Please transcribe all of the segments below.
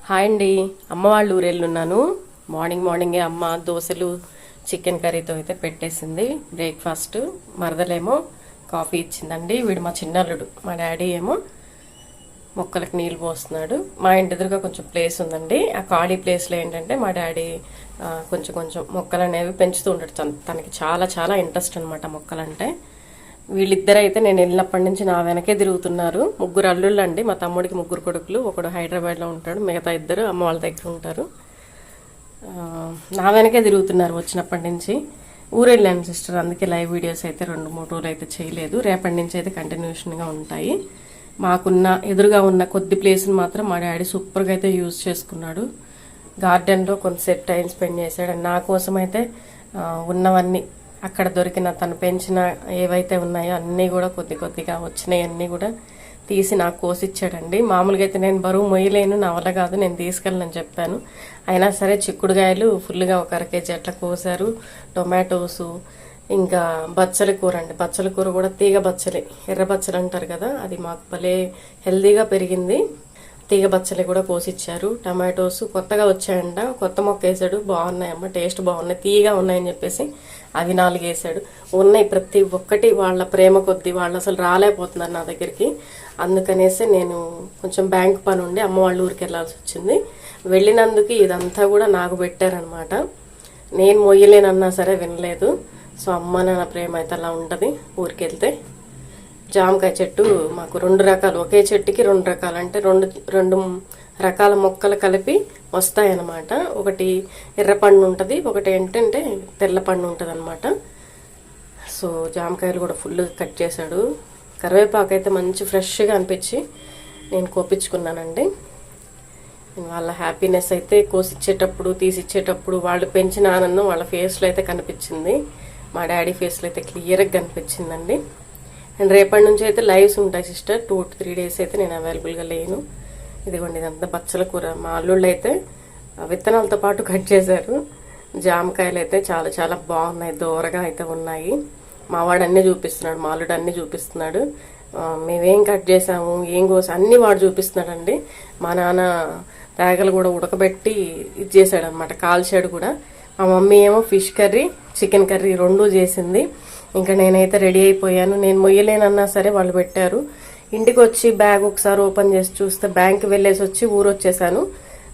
Hi అండి. అమ్మ వాళ్ళ ఊరు వెళ్ళున్నాను. మార్నింగే అమ్మ దోశలు చికెన్ కర్రీతో అయితే పెట్టేసింది బ్రేక్ఫాస్ట్. మరదలేమో కాఫీ ఇచ్చిందండి. వీడు మా చిన్నల్లుడు, మా డాడీ ఏమో మొక్కలకు నీళ్ళు పోస్తున్నాడు. మా ఇంటి ఎదురుగా కొంచెం ప్లేస్ ఉందండి. ఆ ఖాళీ ప్లేస్లో ఏంటంటే మా డాడీ కొంచెం మొక్కలు అనేవి పెంచుతూ ఉంటాడు. తనకి చాలా చాలా ఇంట్రెస్ట్ అనమాట మొక్కలంటే. వీళ్ళిద్దరైతే నేను వెళ్ళినప్పటి నుంచి నా వెనకే తిరుగుతున్నారు. ముగ్గురు అల్లుళ్ళు అండి. మా తమ్ముడికి ముగ్గురు కొడుకులు. ఒకడు హైదరాబాద్లో ఉంటాడు, మిగతా ఇద్దరు అమ్మ వాళ్ళ దగ్గర ఉంటారు. నా వెనకే తిరుగుతున్నారు వచ్చినప్పటి నుంచి. ఊరు వెళ్ళాను సిస్టర్, అందుకే లైవ్ వీడియోస్ అయితే 2-3 రోజులు అయితే చేయలేదు. రేపటి నుంచి అయితే కంటిన్యూషన్గా ఉంటాయి. మాకున్న ఎదురుగా ఉన్న కొద్ది ప్లేస్ని మాత్రం మా డాడీ సూపర్గా అయితే యూజ్ చేసుకున్నాడు. గార్డెన్లో కొంతసేపు టైం స్పెండ్ చేశాడు. నా కోసం అయితే ఉన్నవన్నీ అక్కడ దొరికిన తను పెంచిన ఏవైతే ఉన్నాయో అన్నీ కూడా కొద్దిగా వచ్చినాయి అన్నీ కూడా తీసి నాకు కోసిచ్చాడండి. మామూలుగా అయితే నేను బరువు మొయ్యలేను, నా వల్ల కాదు, నేను తీసుకెళ్ళనని చెప్పాను. అయినా సరే చిక్కుడుగాయలు ఫుల్గా ఒక 1 కేజీ అట్లా కోసారు. టొమాటోసు, ఇంకా బచ్చల కూర అండి. బచ్చల కూర కూడా తీగ బచ్చలి, ఎర్ర బచ్చలు అంటారు కదా, అది మాకు భలే హెల్దీగా పెరిగింది. తీగ బచ్చలి కూడా కోసిచ్చారు. టమాటోస్ కొత్తగా వచ్చాయంట, కొత్త మొక్క వేసాడు. బాగున్నాయమ్మ, టేస్ట్ బాగున్నాయి, తీయగా ఉన్నాయని చెప్పేసి అవి 4 వేసాడు. ఉన్నాయి ప్రతి ఒక్కటి వాళ్ళ ప్రేమ కొద్దీ. వాళ్ళు అసలు రాలేకపోతున్నారు నా దగ్గరికి. అందుకనేసి నేను కొంచెం బ్యాంక్ పని ఉండి అమ్మ వాళ్ళ ఊరికి వెళ్ళాల్సి వచ్చింది. వెళ్ళినందుకు ఇదంతా కూడా నాకు పెట్టారనమాట. నేను మొయ్యలేనన్నా సరే వినలేదు. సో అమ్మ నాన్న ప్రేమ అయితే అలా ఉంటుంది ఊరికి వెళ్తే. జామకాయ చెట్టు మాకు 2 రకాలు, ఒకే చెట్టుకి 2 రకాలు, అంటే రెండు రకాల మొక్కలు కలిపి వస్తాయన్నమాట. ఒకటి ఎర్ర పండు ఉంటుంది, ఒకటి ఏంటంటే తెల్ల పండు ఉంటుంది అనమాట. సో జామకాయలు కూడా ఫుల్ కట్ చేశాడు. కరివేపాకు అయితే మంచి ఫ్రెష్గా అనిపించి నేను కోపించుకున్నానండి. వాళ్ళ హ్యాపీనెస్ అయితే కోసిచ్చేటప్పుడు తీసిచ్చేటప్పుడు వాళ్ళు పెంచిన ఆనందం వాళ్ళ ఫేస్లో అయితే కనిపించింది. మా డాడీ ఫేస్లో అయితే క్లియర్గా కనిపించిందండి. అండ్ రేపటి నుంచి అయితే లైవ్స్ ఉంటాయి సిస్టర్. 2-3 డేస్ అయితే నేను అవైలబుల్గా లేను. ఇదిగోండి ఇదంతా బచ్చల కూర. మా అల్లుళ్ళు అయితే విత్తనాలతో పాటు కట్ చేశారు. జామకాయలు అయితే చాలా చాలా బాగున్నాయి, దూరగా అయితే ఉన్నాయి. మా వాడు అన్నీ చూపిస్తున్నాడు, మా అల్లుడు అన్నీ చూపిస్తున్నాడు. మేమేం కట్ చేసాము, ఏం కోసాము అన్నీ వాడు చూపిస్తున్నాడండి. మా నాన్న తేగలు కూడా ఉడకబెట్టి ఇది చేశాడు అనమాట, కాల్చాడు కూడా. మా మమ్మీ ఏమో ఫిష్ కర్రీ, చికెన్ కర్రీ 2 చేసింది. ఇంకా నేనైతే రెడీ అయిపోయాను. నేను మొయ్యలేనన్నా సరే వాళ్ళు పెట్టారు. ఇంటికి వచ్చి బ్యాగ్ ఒకసారి ఓపెన్ చేసి చూస్తే, బ్యాంక్ వెళ్ళేసి వచ్చి ఊరు వచ్చేసాను.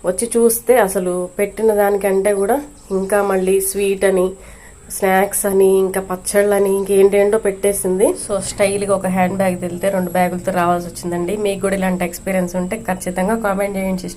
వచ్చి చూస్తే అసలు పెట్టిన దానికంటే కూడా ఇంకా మళ్ళీ స్వీట్ అని, స్నాక్స్ అని, ఇంకా పచ్చళ్ళని, ఇంకేంటేంటో పెట్టేసింది. సో స్టైల్గా ఒక హ్యాండ్ బ్యాగ్ తెలితే 2 బ్యాగులతో రావాల్సి వచ్చిందండి. మీకు కూడా ఇలాంటి ఎక్స్పీరియన్స్ ఉంటే ఖచ్చితంగా కామెంట్ చేయండి సిస్టర్.